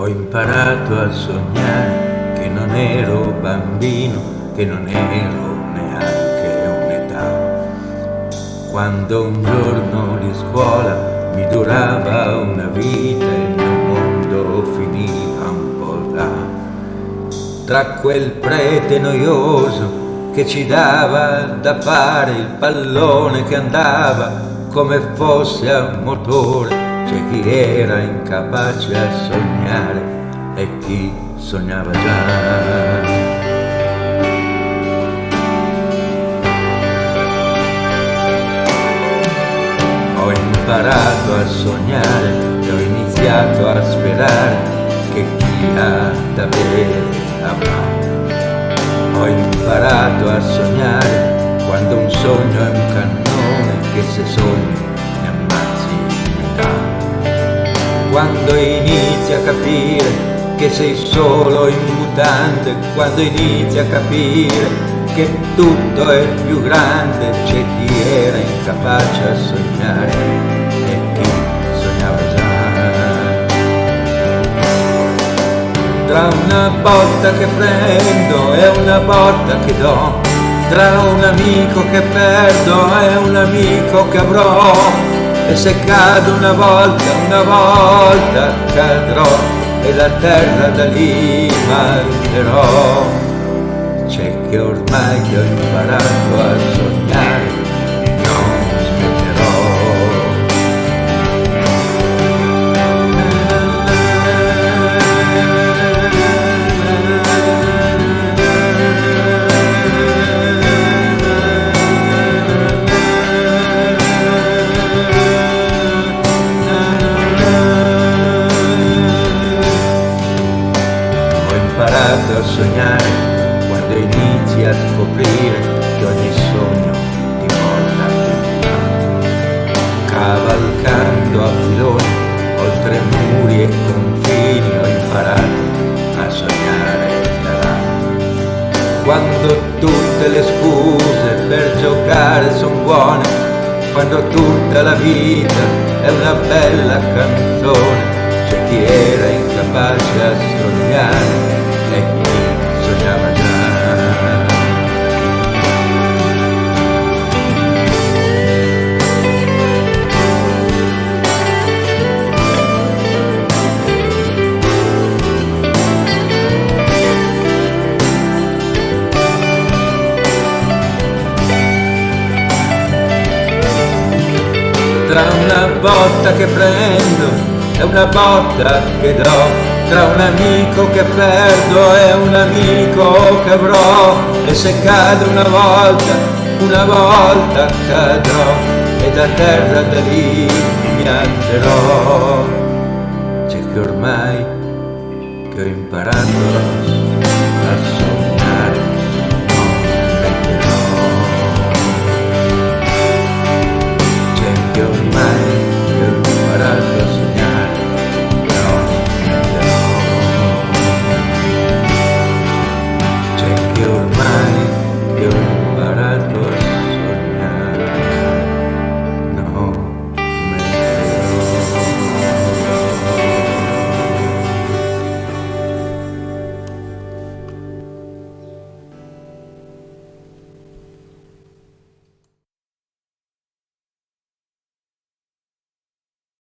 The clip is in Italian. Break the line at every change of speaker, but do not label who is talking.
imparato a sognare che non ero bambino, che non ero neanche un'età. Quando un giorno di scuola mi durava una vita e il mio mondo finiva un po' là. Tra quel prete noioso che ci dava da fare, il pallone che andava come fosse a motore, c'è chi era incapace a sognare e chi sognava già. Ho imparato a sognare e ho iniziato a sperare che chi ha da bere avrà. Ho imparato a sognare quando un sogno è un cannone che se sogni ne ammazzi metà. Quando inizi a capire che sei solo in mutande, quando inizi a capire che tutto è più grande, c'è chi era incapace a sognare e chi sognava già. Tra una botta che prendo e una botta che do, tra un amico che perdo e un amico che avrò, e se cado una volta cadrò e la terra da lì mangerò. C'è che ormai che ho imparato a sognare non smetterò. Ho imparato a sognare quando inizi a scoprire che ogni sogno ti porta a cavalcando a filoni oltre muri e confini. Ho imparato a sognare da là. Quando tutte le scuse per giocare son buone, quando tutta la vita è una bella canzone, c'è chi era incapace a sognare e chi sognava già. Tra una botta che prendo e una botta che do, tra un amico che perdo e un amico che avrò, e se cado una volta cadrò e da terra da lì mi alzerò. C'è che ormai che ho imparato a